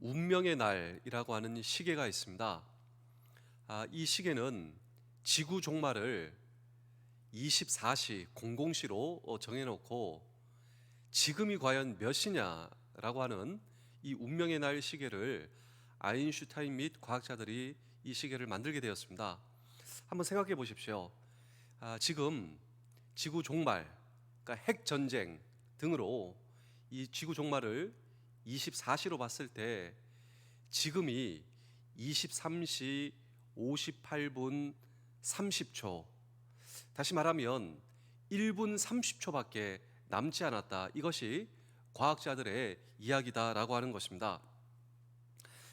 운명의 날이라고 하는 시계가 있습니다. 이 시계는 지구 종말을 24시 00시로 정해놓고 지금이 과연 몇 시냐라고 하는 이 운명의 날 시계를 아인슈타인 및 과학자들이 이 시계를 만들게 되었습니다. 한번 생각해 보십시오. 지금 지구 종말, 그러니까 핵 전쟁 등으로 이 지구 종말을 24시로 봤을 때 지금이 23시 58분 30초, 다시 말하면 1분 30초밖에 남지 않았다. 이것이 과학자들의 이야기다라고 하는 것입니다.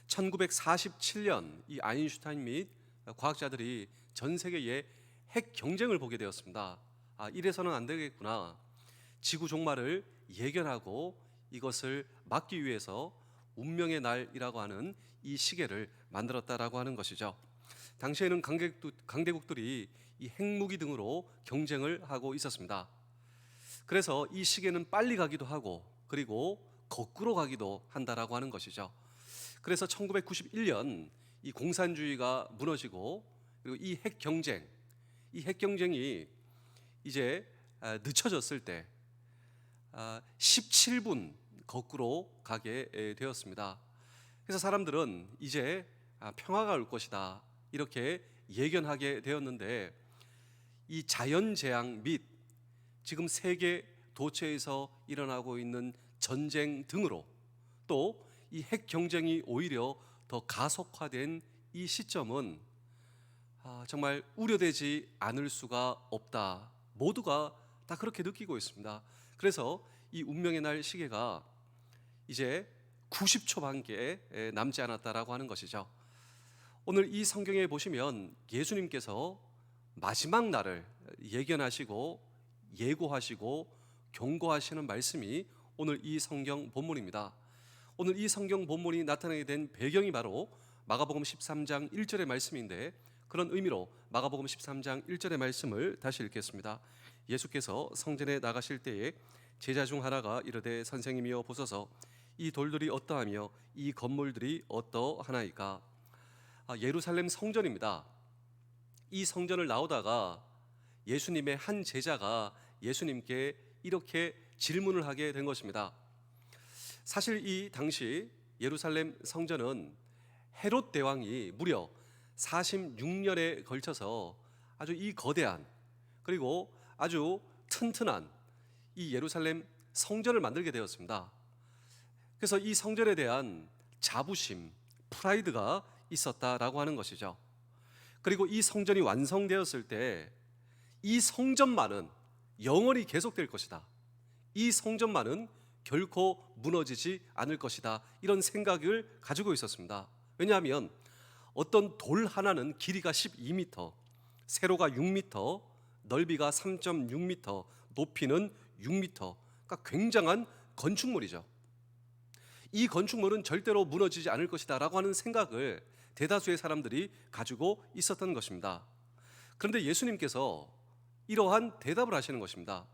1947년 이 아인슈타인 및 과학자들이 전 세계의 핵 경쟁을 보게 되었습니다. 이래서는 안 되겠구나. 지구 종말을 예견하고 이것을 막기 위해서 운명의 날이라고 하는 이 시계를 만들었다라고 하는 것이죠. 당시에는 강대국들이 이 핵무기 등으로 경쟁을 하고 있었습니다. 그래서 이 시계는 빨리 가기도 하고 그리고 거꾸로 가기도 한다라고 하는 것이죠. 그래서 1991년 이 공산주의가 무너지고 그리고 이 핵경쟁이 이제 늦춰졌을 때 17분 거꾸로 가게 되었습니다. 그래서 사람들은 이제 평화가 올 것이다 이렇게 예견하게 되었는데, 이 자연재앙 및 지금 세계 도처에서 일어나고 있는 전쟁 등으로 또 이 핵 경쟁이 오히려 더 가속화된 이 시점은 정말 우려되지 않을 수가 없다. 모두가 다 그렇게 느끼고 있습니다. 그래서 이 운명의 날 시계가 이제 90초밖에 남지 않았다라고 하는 것이죠. 오늘 이 성경에 보시면 예수님께서 마지막 날을 예견하시고 예고하시고 경고하시는 말씀이 오늘 이 성경 본문입니다. 오늘 이 성경 본문이 나타나게 된 배경이 바로 마가복음 13장 1절의 말씀인데, 그런 의미로 마가복음 13장 1절의 말씀을 다시 읽겠습니다. 예수께서 성전에 나가실 때에 제자 중 하나가 이르되 선생님이여 보소서 이 돌들이 어떠하며 이 건물들이 어떠하나이까. 예루살렘 성전입니다. 이 성전을 나오다가 예수님의 한 제자가 예수님께 이렇게 질문을 하게 된 것입니다. 사실 이 당시 예루살렘 성전은 헤롯 대왕이 무려 46년에 걸쳐서 아주 이 거대한 그리고 아주 튼튼한 이 예루살렘 성전을 만들게 되었습니다. 그래서 이 성전에 대한 자부심, 프라이드가 있었다라고 하는 것이죠. 그리고 이 성전이 완성되었을 때 이 성전만은 영원히 계속될 것이다. 이 성전만은 결코 무너지지 않을 것이다. 이런 생각을 가지고 있었습니다. 왜냐하면 어떤 돌 하나는 길이가 12m, 세로가 6m, 넓이가 3.6m, 높이는 6m. 그러니까 굉장한 건축물이죠. 이 건축물은 절대로 무너지지 않을 것이다 라고 하는 생각을 대다수의 사람들이 가지고 있었던 것입니다. 그런데 예수님께서 이러한 대답을 하시는 것입니다.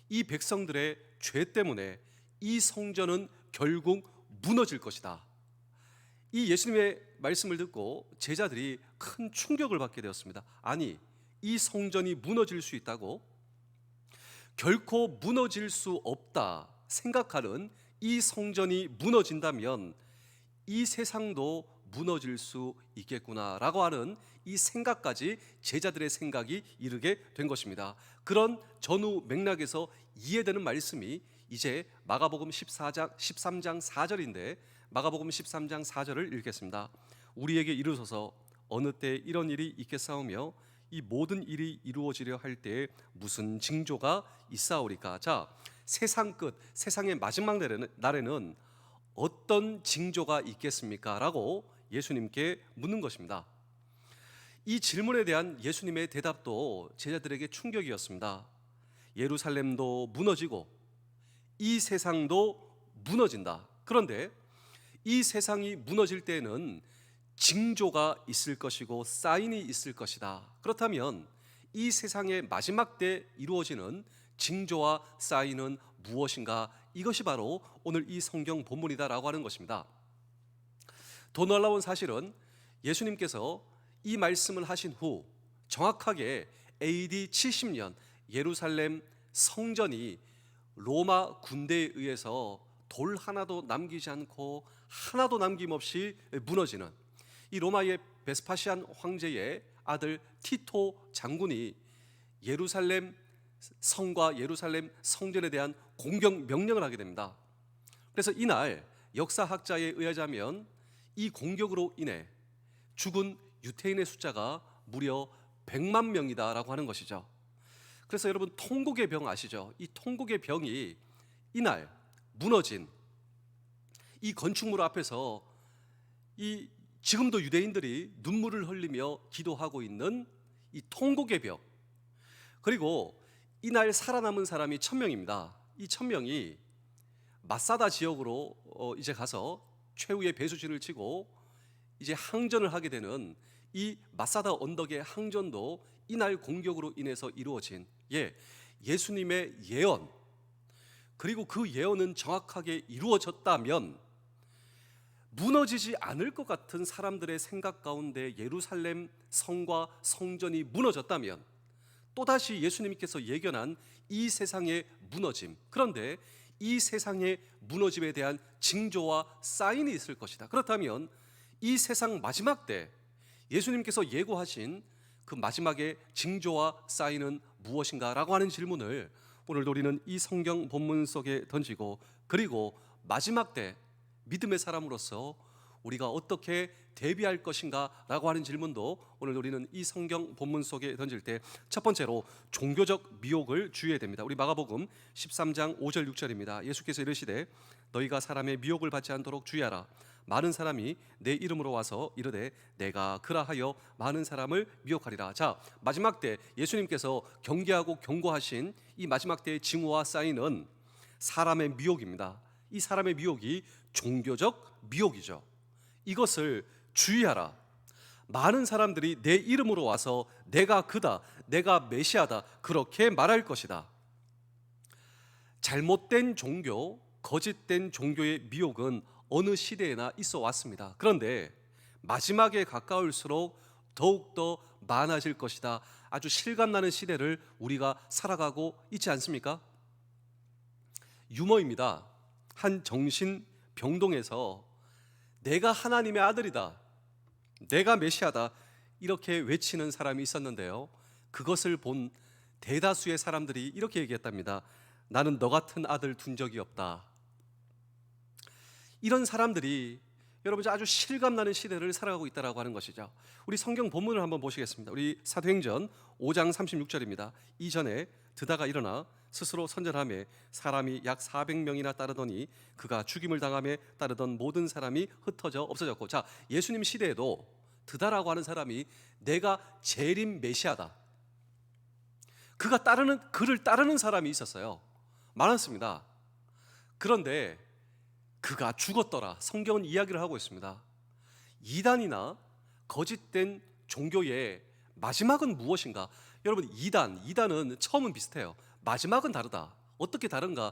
이 백성들의 죄 때문에 이 성전은 결국 무너질 것이다. 이 예수님의 말씀을 듣고 제자들이 큰 충격을 받게 되었습니다. 아니, 이 성전이 무너질 수 있다고? 결코 무너질 수 없다 생각하는 이 성전이 무너진다면 이 세상도 무너질 수 있겠구나라고 하는 이 생각까지 제자들의 생각이 이르게 된 것입니다. 그런 전후 맥락에서 이해되는 말씀이 이제 마가복음 13장 4절인데, 마가복음 13장 4절을 읽겠습니다. 우리에게 이르소서 어느 때 이런 일이 있겠사오며 이 모든 일이 이루어지려 할 때에 무슨 징조가 있사오리까. 자, 세상 끝, 세상의 마지막 날에는 어떤 징조가 있겠습니까? 라고 예수님께 묻는 것입니다. 이 질문에 대한 예수님의 대답도 제자들에게 충격이었습니다. 예루살렘도 무너지고 이 세상도 무너진다. 그런데 이 세상이 무너질 때에는 징조가 있을 것이고 사인이 있을 것이다. 그렇다면 이 세상의 마지막 때 이루어지는 징조와 사인은 무엇인가? 이것이 바로 오늘 이 성경 본문이다라고 하는 것입니다. 더 놀라운 사실은 예수님께서 이 말씀을 하신 후 정확하게 AD 70년 예루살렘 성전이 로마 군대에 의해서 돌 하나도 남기지 않고 하나도 남김없이 무너지는, 이 로마의 베스파시안 황제의 아들 티토 장군이 예루살렘 성과 예루살렘 성전에 대한 공격 명령을 하게 됩니다. 그래서 이날 역사학자에 의하자면 이 공격으로 인해 죽은 유태인의 숫자가 무려 100만 명이다라고 하는 것이죠. 그래서 여러분, 통곡의 병 아시죠? 이 통곡의 병이 이날 무너진 이 건축물 앞에서 이 지금도 유대인들이 눈물을 흘리며 기도하고 있는 이 통곡의 병, 그리고 이날 살아남은 사람이 1000명입니다. 이 1000명이 마사다 지역으로 이제 가서 최후의 배수진을 치고 이제 항전을 하게 되는 이 마사다 언덕의 항전도 이날 공격으로 인해서 이루어진 예수님의 예언, 그리고 그 예언은 정확하게 이루어졌다면 무너지지 않을 것 같은 사람들의 생각 가운데 예루살렘 성과 성전이 무너졌다면 또다시 예수님께서 예견한 이 세상의 무너짐, 그런데 이 세상의 무너짐에 대한 징조와 사인이 있을 것이다. 그렇다면 이 세상 마지막 때 예수님께서 예고하신 그 마지막의 징조와 사인은 무엇인가? 라고 하는 질문을 오늘도 우리는 이 성경 본문 속에 던지고, 그리고 마지막 때 믿음의 사람으로서 우리가 어떻게 대비할 것인가? 라고 하는 질문도 오늘 우리는 이 성경 본문 속에 던질 때 첫 번째로 종교적 미혹을 주의해야 됩니다. 우리 마가복음 13장 5절 6절입니다. 예수께서 이르시되 너희가 사람의 미혹을 받지 않도록 주의하라. 많은 사람이 내 이름으로 와서 이르되 내가 그라하여 많은 사람을 미혹하리라. 자, 마지막 때 예수님께서 경계하고 경고하신 이 마지막 때의 징후와 사인은 사람의 미혹입니다. 이 사람의 미혹이 종교적 미혹이죠. 이것을 주의하라. 많은 사람들이 내 이름으로 와서 내가 그다, 내가 메시아다, 그렇게 말할 것이다. 잘못된 종교, 거짓된 종교의 미혹은 어느 시대에나 있어 왔습니다. 그런데 마지막에 가까울수록 더욱더 많아질 것이다. 아주 실감나는 시대를 우리가 살아가고 있지 않습니까? 유머입니다. 한 정신병동에서 내가 하나님의 아들이다, 내가 메시아다, 이렇게 외치는 사람이 있었는데요, 그것을 본 대다수의 사람들이 이렇게 얘기했답니다. 나는 너 같은 아들 둔 적이 없다. 이런 사람들이 여러분 아주 실감나는 시대를 살아가고 있다고 하는 것이죠. 우리 성경 본문을 한번 보시겠습니다. 우리 사도행전 5장 36절입니다. 이전에 드다가 일어나 스스로 선전하며 사람이 약 400명이나 따르더니 그가 죽임을 당함에 따르던 모든 사람이 흩어져 없어졌고, 자, 예수님 시대에도 드다라고 하는 사람이 내가 재림 메시아다, 그를 따르는 사람이 있었어요. 많았습니다. 그런데 그가 죽었더라. 성경은 이야기를 하고 있습니다. 이단이나 거짓된 종교의 마지막은 무엇인가? 여러분, 이단은 처음은 비슷해요. 마지막은 다르다. 어떻게 다른가?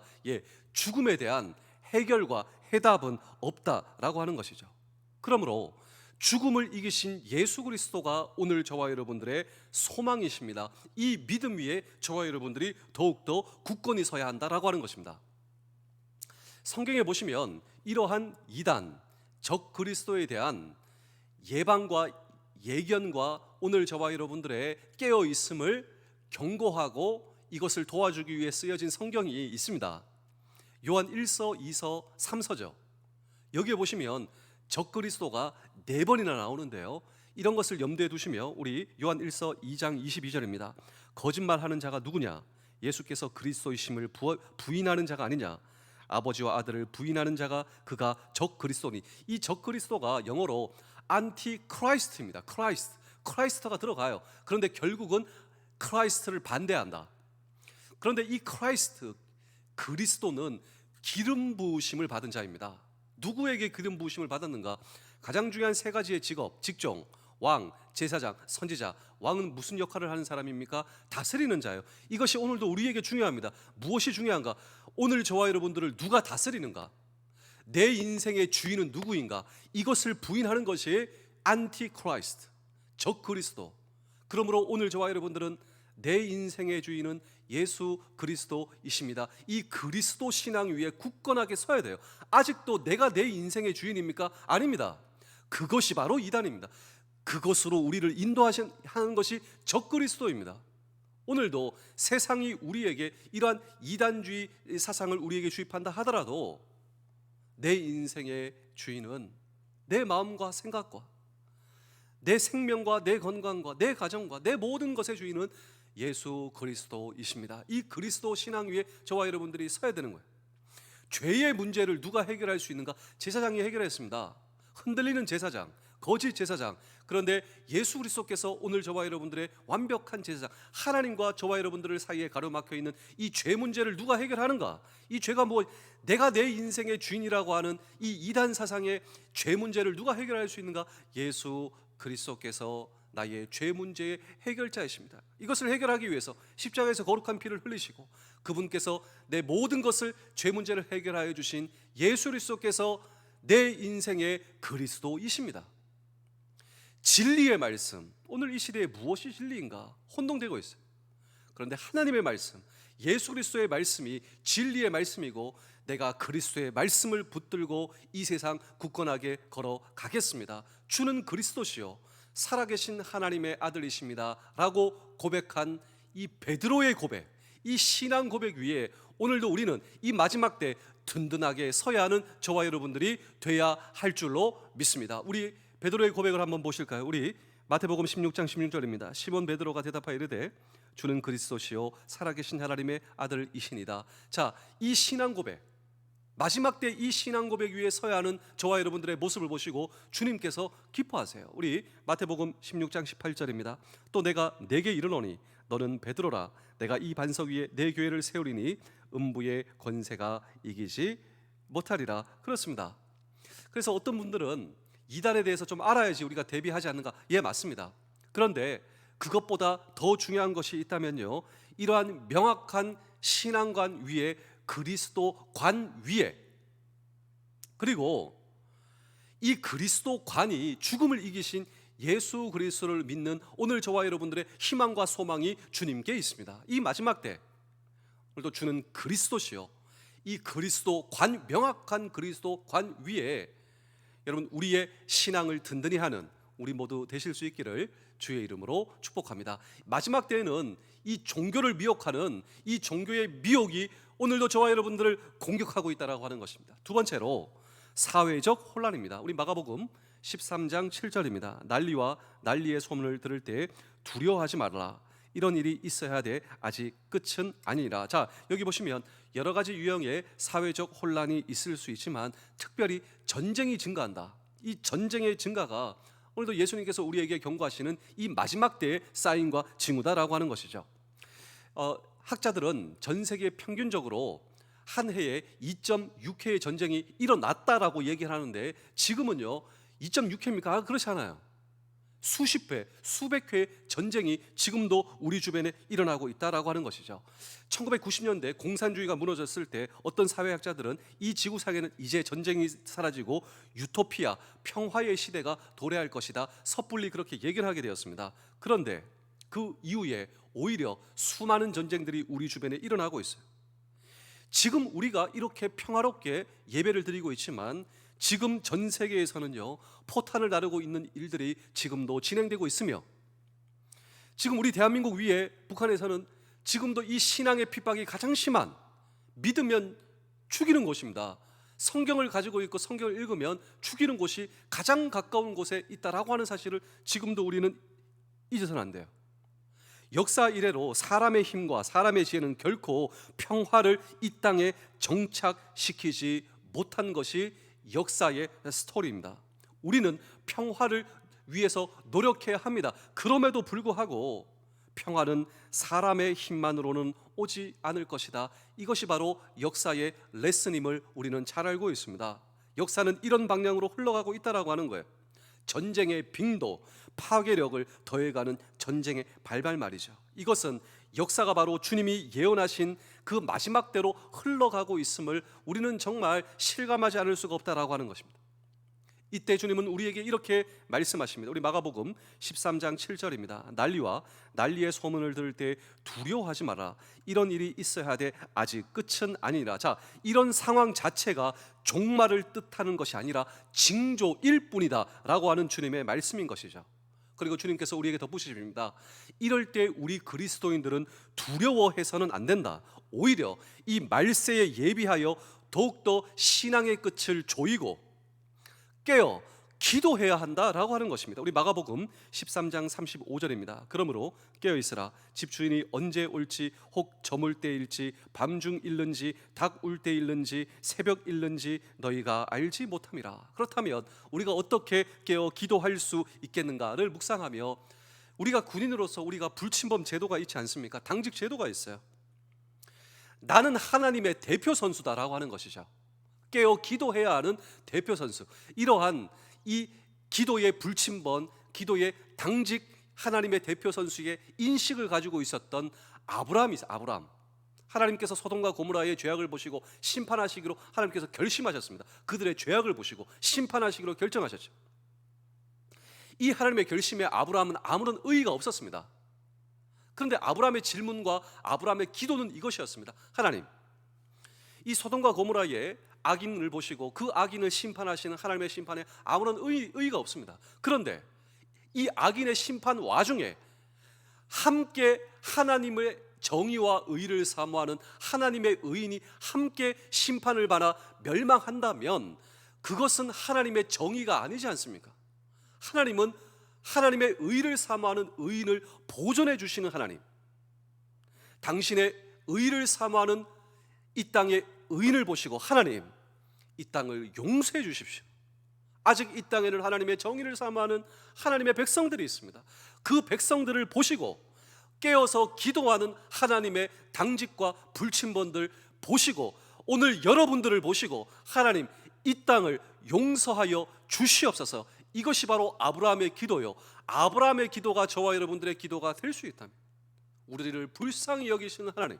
죽음에 대한 해결과 해답은 없다라고 하는 것이죠. 그러므로 죽음을 이기신 예수 그리스도가 오늘 저와 여러분들의 소망이십니다. 이 믿음 위에 저와 여러분들이 더욱더 굳건히 서야 한다라고 하는 것입니다. 성경에 보시면 이러한 이단, 적 그리스도에 대한 예방과 예견과 오늘 저와 여러분들의 깨어 있음을 경고하고 이것을 도와주기 위해 쓰여진 성경이 있습니다. 요한 1서, 2서, 3서죠. 여기에 보시면 적 그리스도가 4번이나 나오는데요, 이런 것을 염두에 두시며 우리 요한 1서 2장 22절입니다. 거짓말하는 자가 누구냐? 예수께서 그리스도이심을 부인하는 자가 아니냐? 아버지와 아들을 부인하는 자가 그가 적 그리스도니. 이 적 그리스도가 영어로 안티 크라이스트입니다. 크라이스트가 들어가요. 그런데 결국은 크라이스트를 반대한다. 그런데 이 그리스도는 기름 부으심을 받은 자입니다. 누구에게 기름 부으심을 받았는가? 가장 중요한 3가지의 직종, 왕, 제사장, 선지자. 왕은 무슨 역할을 하는 사람입니까? 다스리는 자예요. 이것이 오늘도 우리에게 중요합니다. 무엇이 중요한가? 오늘 저와 여러분들을 누가 다스리는가? 내 인생의 주인은 누구인가? 이것을 부인하는 것이 안티크라이스트, 적그리스도. 그러므로 오늘 저와 여러분들은 내 인생의 주인은 예수 그리스도이십니다. 이 그리스도 신앙 위에 굳건하게 서야 돼요. 아직도 내가 내 인생의 주인입니까? 아닙니다. 그것이 바로 이단입니다. 그것으로 우리를 인도하는 것이 적그리스도입니다. 오늘도 세상이 우리에게 이러한 이단주의 사상을 우리에게 주입한다 하더라도 내 인생의 주인은 내 마음과 생각과 내 생명과 내 건강과 내 가정과 내 모든 것의 주인은 예수 그리스도이십니다. 이 그리스도 신앙 위에 저와 여러분들이 서야 되는 거예요. 죄의 문제를 누가 해결할 수 있는가? 제사장이 해결했습니다. 흔들리는 제사장, 거짓 제사장. 그런데 예수 그리스도께서 오늘 저와 여러분들의 완벽한 제사장, 하나님과 저와 여러분들 사이에 가로막혀 있는 이 죄 문제를 누가 해결하는가? 이 죄가 내가 내 인생의 주인이라고 하는 이 이단 사상의 죄 문제를 누가 해결할 수 있는가? 예수 그리스도께서 나의 죄 문제의 해결자이십니다. 이것을 해결하기 위해서 십자가에서 거룩한 피를 흘리시고 그분께서 내 모든 것을 죄 문제를 해결하여 주신 예수 그리스도께서 내 인생의 그리스도이십니다. 진리의 말씀, 오늘 이 시대에 무엇이 진리인가 혼동되고 있어요. 그런데 하나님의 말씀, 예수 그리스도의 말씀이 진리의 말씀이고 내가 그리스도의 말씀을 붙들고 이 세상 굳건하게 걸어가겠습니다. 주는 그리스도시요 살아계신 하나님의 아들이십니다 라고 고백한 이 베드로의 고백, 이 신앙 고백 위에 오늘도 우리는 이 마지막 때 든든하게 서야 하는 저와 여러분들이 돼야 할 줄로 믿습니다. 우리 베드로의 고백을 한번 보실까요? 우리 마태복음 16장 16절입니다. 시몬 베드로가 대답하여 이르되 주는 그리스도시요 살아계신 하나님의 아들이시니이다. 자, 이 신앙 고백, 마지막 때 이 신앙 고백 위에 서야 하는 저와 여러분들의 모습을 보시고 주님께서 기뻐하세요. 우리 마태복음 16장 18절입니다. 또 내가 네게 이르노니 너는 베드로라. 내가 이 반석 위에 내 교회를 세우리니 음부의 권세가 이기지 못하리라. 그렇습니다. 그래서 어떤 분들은 이단에 대해서 좀 알아야지 우리가 대비하지 않는가? 예, 맞습니다. 그런데 그것보다 더 중요한 것이 있다면요, 이러한 명확한 신앙관 위에 그리스도 관 위에, 그리고 이 그리스도 관이 죽음을 이기신 예수 그리스도를 믿는 오늘 저와 여러분들의 희망과 소망이 주님께 있습니다. 이 마지막 때 오늘도 주는 그리스도시요 이 그리스도 관, 명확한 그리스도 관 위에 여러분 우리의 신앙을 든든히 하는 우리 모두 되실 수 있기를 주의 이름으로 축복합니다. 마지막 때에는 이 종교를 미혹하는 이 종교의 미혹이 오늘도 저와 여러분들을 공격하고 있다라고 하는 것입니다. 두 번째로 사회적 혼란입니다. 우리 마가복음 13장 7절입니다. 난리와 난리의 소문을 들을 때 두려워하지 말라. 이런 일이 있어야 돼. 아직 끝은 아니라. 자, 여기 보시면 여러 가지 유형의 사회적 혼란이 있을 수 있지만 특별히 전쟁이 증가한다. 이 전쟁의 증가가 오늘도 예수님께서 우리에게 경고하시는 이 마지막 때의 사인과 징후다라고 하는 것이죠. 학자들은 전 세계 평균적으로 한 해에 2.6회의 전쟁이 일어났다라고 얘기를 하는데 지금은요 2.6회입니까? 그렇지 않아요. 수십 회, 수백 회의 전쟁이 지금도 우리 주변에 일어나고 있다라고 하는 것이죠. 1990년대 공산주의가 무너졌을 때 어떤 사회학자들은 이 지구상에는 이제 전쟁이 사라지고 유토피아, 평화의 시대가 도래할 것이다, 섣불리 그렇게 얘기를 하게 되었습니다. 그런데 그 이후에 오히려 수많은 전쟁들이 우리 주변에 일어나고 있어요. 지금 우리가 이렇게 평화롭게 예배를 드리고 있지만 지금 전 세계에서는요 포탄을 다루고 있는 일들이 지금도 진행되고 있으며 지금 우리 대한민국 위에 북한에서는 지금도 이 신앙의 핍박이 가장 심한, 믿으면 죽이는 곳입니다. 성경을 가지고 있고 성경을 읽으면 죽이는 곳이 가장 가까운 곳에 있다라고 하는 사실을 지금도 우리는 잊어서는 안 돼요. 역사 이래로 사람의 힘과 사람의 지혜는 결코 평화를 이 땅에 정착시키지 못한 것이 역사의 스토리입니다. 우리는 평화를 위해서 노력해야 합니다. 그럼에도 불구하고 평화는 사람의 힘만으로는 오지 않을 것이다. 이것이 바로 역사의 레슨임을 우리는 잘 알고 있습니다. 역사는 이런 방향으로 흘러가고 있다라고 하는 거예요. 전쟁의 빈도, 파괴력을 더해가는 전쟁의 발발 말이죠. 이것은 역사가 바로 주님이 예언하신 그 마지막 때로 흘러가고 있음을 우리는 정말 실감하지 않을 수가 없다라고 하는 것입니다. 이때 주님은 우리에게 이렇게 말씀하십니다. 우리 마가복음 13장 7절입니다. 난리와 난리의 소문을 들을 때 두려워하지 마라. 이런 일이 있어야 하되 아직 끝은 아니라. 자, 이런 상황 자체가 종말을 뜻하는 것이 아니라 징조일 뿐이다 라고 하는 주님의 말씀인 것이죠. 그리고 주님께서 우리에게 덧붙이십니다. 이럴 때 우리 그리스도인들은 두려워해서는 안 된다. 오히려 이 말세에 예비하여 더욱더 신앙의 끝을 조이고 깨어 기도해야 한다라고 하는 것입니다. 우리 마가복음 13장 35절입니다. 그러므로 깨어 있으라. 집주인이 언제 올지, 혹 저물 때일지, 밤중 일는지, 닭 울 때일는지, 새벽 일는지 너희가 알지 못함이라. 그렇다면 우리가 어떻게 깨어 기도할 수 있겠는가를 묵상하며, 우리가 군인으로서 우리가 불침범 제도가 있지 않습니까? 당직 제도가 있어요. 나는 하나님의 대표 선수다라고 하는 것이죠. 깨어 기도해야 하는 대표 선수. 이러한 이 기도의 불침번, 기도의 당직 하나님의 대표 선수의 인식을 가지고 있었던 아브라함이 있어요. 아브라함. 하나님께서 소돔과 고모라의 죄악을 보시고 심판하시기로 하나님께서 결심하셨습니다. 그들의 죄악을 보시고 심판하시기로 결정하셨죠. 이 하나님의 결심에 아브라함은 아무런 의의가 없었습니다. 그런데 아브라함의 질문과 아브라함의 기도는 이것이었습니다. 하나님, 이 소돔과 고모라의 악인을 보시고 그 악인을 심판하시는 하나님의 심판에 아무런 의의가 없습니다. 그런데 이 악인의 심판 와중에 함께 하나님의 정의와 의를 사모하는 하나님의 의인이 함께 심판을 받아 멸망한다면 그것은 하나님의 정의가 아니지 않습니까? 하나님은 하나님의 의를 사모하는 의인을 보존해 주시는 하나님, 당신의 의를 사모하는 이 땅의 의인을 보시고 하나님, 이 땅을 용서해 주십시오. 아직 이 땅에는 하나님의 정의를 사모하는 하나님의 백성들이 있습니다. 그 백성들을 보시고 깨어서 기도하는 하나님의 당직과 불침번들 보시고, 오늘 여러분들을 보시고 하나님, 이 땅을 용서하여 주시옵소서. 이것이 바로 아브라함의 기도요, 아브라함의 기도가 저와 여러분들의 기도가 될 수 있다면, 우리를 불쌍히 여기시는 하나님,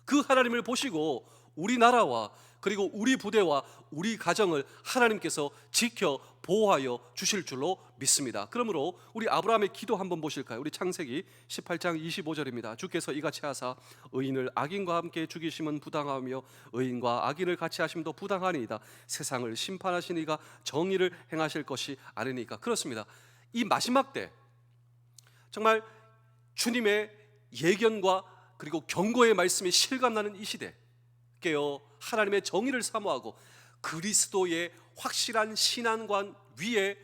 그 하나님을 보시고 우리나라와 그리고 우리 부대와 우리 가정을 하나님께서 지켜 보호하여 주실 줄로 믿습니다. 그러므로 우리 아브라함의 기도 한번 보실까요? 우리 창세기 18장 25절입니다. 주께서 이같이 하사 의인을 악인과 함께 죽이심은 부당하며 의인과 악인을 같이 하심도 부당하니이다. 세상을 심판하신 이가 정의를 행하실 것이 아니니까. 그렇습니다. 이 마지막 때 정말 주님의 예견과 그리고 경고의 말씀이 실감나는 이 시대, 깨어 하나님의 정의를 사모하고 그리스도의 확실한 신앙관 위에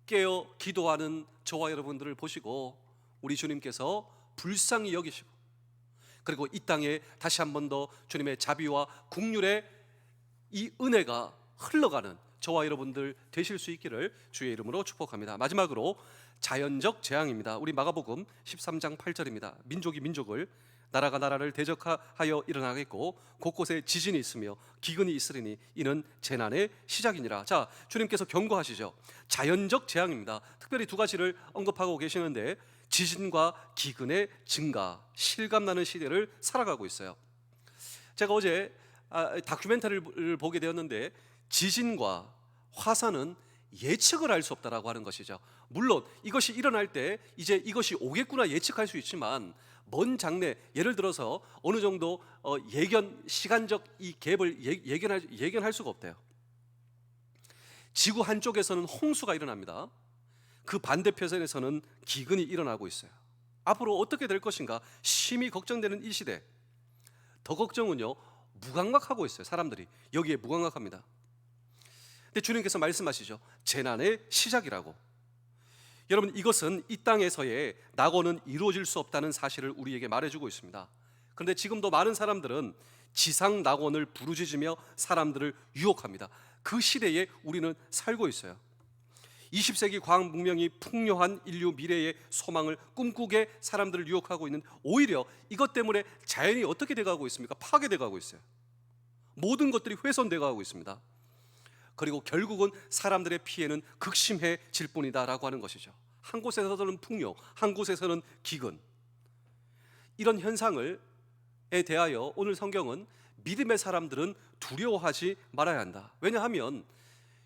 깨어 기도하는 저와 여러분들을 보시고 우리 주님께서 불쌍히 여기시고, 그리고 이 땅에 다시 한 번 더 주님의 자비와 국률의 이 은혜가 흘러가는 저와 여러분들 되실 수 있기를 주의 이름으로 축복합니다. 마지막으로 자연적 재앙입니다. 우리 마가복음 13장 8절입니다. 민족이 민족을, 나라가 나라를 대적하여 일어나겠고 곳곳에 지진이 있으며 기근이 있으리니 이는 재난의 시작이니라. 자, 주님께서 경고하시죠. 자연적 재앙입니다. 특별히 두 가지를 언급하고 계시는데, 지진과 기근의 증가, 실감나는 시대를 살아가고 있어요. 제가 어제 다큐멘터리를 보게 되었는데, 지진과 화산은 예측을 할 수 없다라고 하는 것이죠. 물론 이것이 일어날 때 이제 이것이 오겠구나 예측할 수 있지만, 먼 장래, 예를 들어서 어느 정도 시간적 이 갭을 예견할 수가 없대요. 지구 한쪽에서는 홍수가 일어납니다. 그 반대편에서는 기근이 일어나고 있어요. 앞으로 어떻게 될 것인가 심히 걱정되는 이 시대, 더 걱정은요, 무감각하고 있어요. 사람들이 여기에 무감각합니다. 근데 주님께서 말씀하시죠. 재난의 시작이라고. 여러분, 이것은 이 땅에서의 낙원은 이루어질 수 없다는 사실을 우리에게 말해주고 있습니다. 그런데 지금도 많은 사람들은 지상 낙원을 부르짖으며 사람들을 유혹합니다. 그 시대에 우리는 살고 있어요. 20세기 과학 문명이 풍요한 인류 미래의 소망을 꿈꾸게 사람들을 유혹하고 있는, 오히려 이것 때문에 자연이 어떻게 돼가고 있습니까? 파괴돼가고 있어요. 모든 것들이 훼손돼가고 있습니다. 그리고 결국은 사람들의 피해는 극심해질 뿐이다라고 하는 것이죠. 한 곳에서는 풍요, 한 곳에서는 기근. 이런 현상을 대하여 오늘 성경은 믿음의 사람들은 두려워하지 말아야 한다. 왜냐하면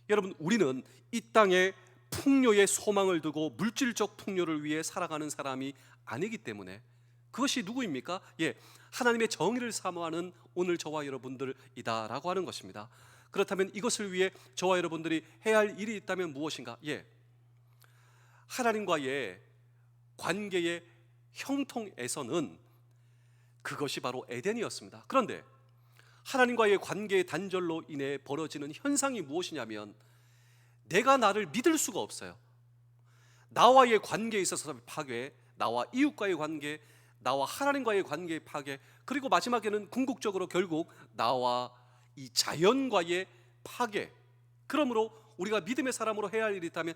여러분, 우리는 이 땅에 풍요의 소망을 두고 물질적 풍요를 위해 살아가는 사람이 아니기 때문에, 그것이 누구입니까? 하나님의 정의를 사모하는 오늘 저와 여러분들이다라고 하는 것입니다. 그렇다면 이것을 위해 저와 여러분들이 해야 할 일이 있다면 무엇인가? 하나님과의 관계의 형통에서는 그것이 바로 에덴이었습니다. 그런데 하나님과의 관계의 단절로 인해 벌어지는 현상이 무엇이냐면, 내가 나를 믿을 수가 없어요. 나와의 관계에 있어서 파괴, 나와 이웃과의 관계, 나와 하나님과의 관계의 파괴, 그리고 마지막에는 궁극적으로 결국 나와 이 자연과의 파괴. 그러므로 우리가 믿음의 사람으로 해야 할 일이 있다면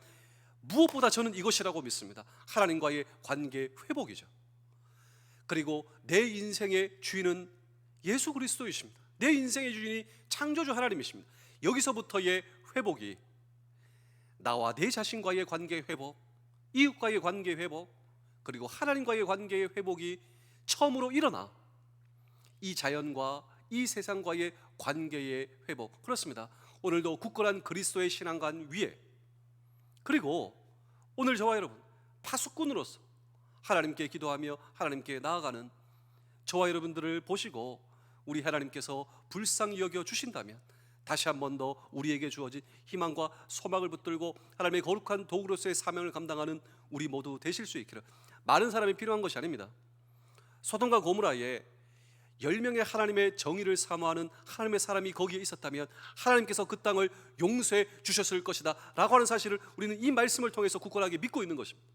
무엇보다 저는 이것이라고 믿습니다. 하나님과의 관계 회복이죠. 그리고 내 인생의 주인은 예수 그리스도이십니다. 내 인생의 주인이 창조주 하나님이십니다. 여기서부터의 회복이 나와 내 자신과의 관계 회복, 이웃과의 관계 회복, 그리고 하나님과의 관계의 회복이 처음으로 일어나 이 자연과 이 세상과의 관계의 회복. 그렇습니다. 오늘도 굳건한 그리스도의 신앙관 위에, 그리고 오늘 저와 여러분 파수꾼으로서 하나님께 기도하며 하나님께 나아가는 저와 여러분들을 보시고 우리 하나님께서 불쌍히 여겨 주신다면 다시 한 번 더 우리에게 주어진 희망과 소망을 붙들고 하나님의 거룩한 도구로서의 사명을 감당하는 우리 모두 되실 수 있기를. 많은 사람이 필요한 것이 아닙니다. 소돔과 고모라에 10명의 하나님의 정의를 사모하는 하나님의 사람이 거기에 있었다면 하나님께서 그 땅을 용서해 주셨을 것이다 라고 하는 사실을 우리는 이 말씀을 통해서 굳건하게 믿고 있는 것입니다.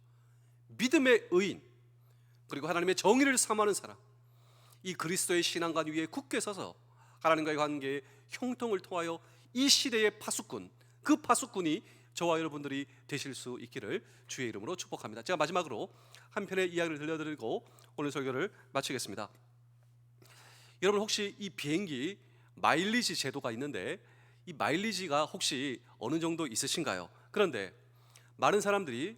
믿음의 의인, 그리고 하나님의 정의를 사모하는 사람, 이 그리스도의 신앙관 위에 굳게 서서 하나님과의 관계의 형통을 통하여 이 시대의 파수꾼, 그 파수꾼이 저와 여러분들이 되실 수 있기를 주의 이름으로 축복합니다. 제가 마지막으로 한 편의 이야기를 들려드리고 오늘 설교를 마치겠습니다. 여러분, 혹시 이 비행기 마일리지 제도가 있는데 이 마일리지가 혹시 어느 정도 있으신가요? 그런데 많은 사람들이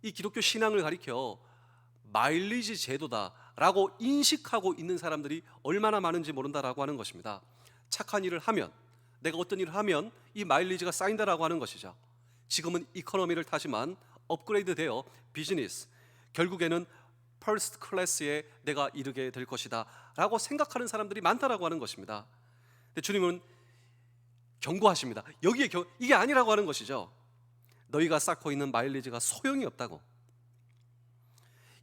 이 기독교 신앙을 가리켜 마일리지 제도다라고 인식하고 있는 사람들이 얼마나 많은지 모른다라고 하는 것입니다. 착한 일을 하면, 내가 어떤 일을 하면 이 마일리지가 쌓인다라고 하는 것이죠. 지금은 이코노미를 타지만 업그레이드 되어 비즈니스, 결국에는 퍼스트 클래스에 내가 이르게 될 것이다 라고 생각하는 사람들이 많다라고 하는 것입니다. 근데 주님은 경고하십니다. 이게 아니라고 하는 것이죠. 너희가 쌓고 있는 마일리지가 소용이 없다고,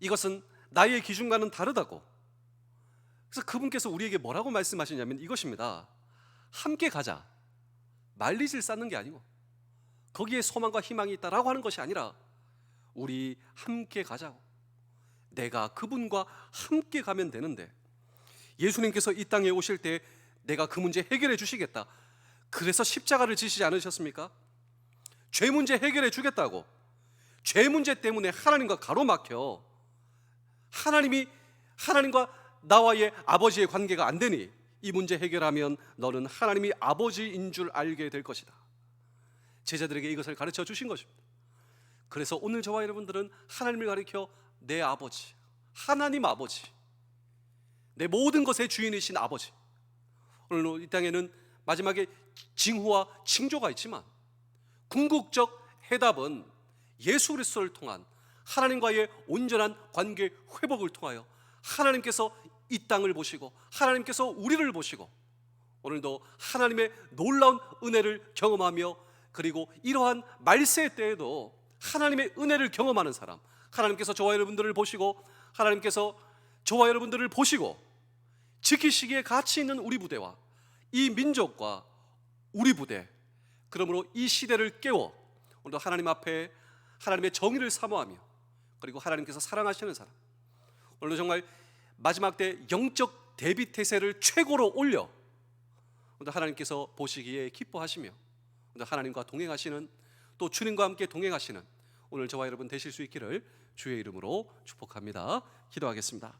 이것은 나의 기준과는 다르다고. 그래서 그분께서 우리에게 뭐라고 말씀하시냐면 이것입니다. 함께 가자. 마일리지를 쌓는 게 아니고 거기에 소망과 희망이 있다라고 하는 것이 아니라 우리 함께 가자고. 내가 그분과 함께 가면 되는데, 예수님께서 이 땅에 오실 때 내가 그 문제 해결해 주시겠다, 그래서 십자가를 지시지 않으셨습니까? 죄 문제 해결해 주겠다고. 죄 문제 때문에 하나님과 가로막혀 하나님과 나와의 아버지의 관계가 안 되니 이 문제 해결하면 너는 하나님이 아버지인 줄 알게 될 것이다. 제자들에게 이것을 가르쳐 주신 것입니다. 그래서 오늘 저와 여러분들은 하나님을 가리켜 내 아버지, 하나님 아버지, 내 모든 것의 주인이신 아버지. 오늘 이 땅에는 마지막에 징후와 징조가 있지만 궁극적 해답은 예수 그리스도를 통한 하나님과의 온전한 관계 회복을 통하여 하나님께서 이 땅을 보시고 하나님께서 우리를 보시고 오늘도 하나님의 놀라운 은혜를 경험하며, 그리고 이러한 말세 때에도 하나님의 은혜를 경험하는 사람, 하나님께서 저와 여러분들을 보시고 하나님께서 저와 여러분들을 보시고 지키시기에 가치 있는 우리 부대와 이 민족과 우리 부대, 그러므로 이 시대를 깨워 오늘도 하나님 앞에 하나님의 정의를 사모하며, 그리고 하나님께서 사랑하시는 사람, 오늘도 정말 마지막 때 영적 대비 태세를 최고로 올려 오늘도 하나님께서 보시기에 기뻐하시며 오늘도 하나님과 동행하시는, 또 주님과 함께 동행하시는 오늘 저와 여러분 되실 수 있기를 주의 이름으로 축복합니다. 기도하겠습니다.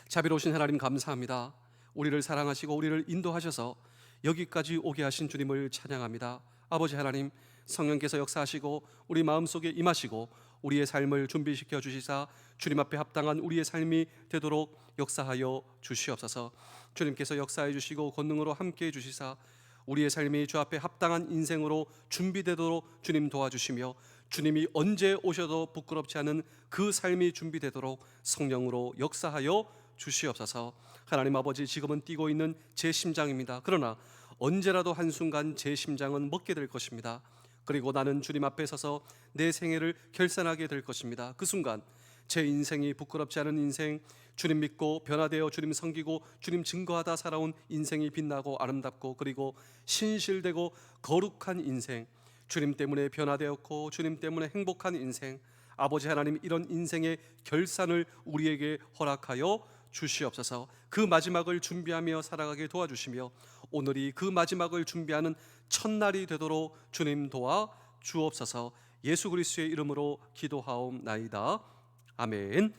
자비로우신 하나님, 감사합니다. 우리를 사랑하시고 우리를 인도하셔서 여기까지 오게 하신 주님을 찬양합니다. 아버지 하나님, 성령께서 역사하시고 우리 마음속에 임하시고 우리의 삶을 준비시켜 주시사 주님 앞에 합당한 우리의 삶이 되도록 역사하여 주시옵소서. 주님께서 역사해 주시고 권능으로 함께해 주시사 우리의 삶이 주 앞에 합당한 인생으로 준비되도록 주님 도와주시며 주님이 언제 오셔도 부끄럽지 않은 그 삶이 준비되도록 성령으로 역사하여 주시옵소서. 하나님 아버지, 지금은 뛰고 있는 제 심장입니다. 그러나 언제라도 한순간 제 심장은 멎게 될 것입니다. 그리고 나는 주님 앞에 서서 내 생애를 결산하게 될 것입니다. 그 순간 제 인생이 부끄럽지 않은 인생, 주님 믿고 변화되어 주님 섬기고 주님 증거하다 살아온 인생이 빛나고 아름답고 그리고 신실되고 거룩한 인생, 주님 때문에 변화되었고 주님 때문에 행복한 인생, 아버지 하나님, 이런 인생의 결산을 우리에게 허락하여 주시옵소서. 그 마지막을 준비하며 살아가게 도와주시며 오늘이 그 마지막을 준비하는 첫날이 되도록 주님 도와 주옵소서. 예수 그리스도의 이름으로 기도하옵나이다. 아멘.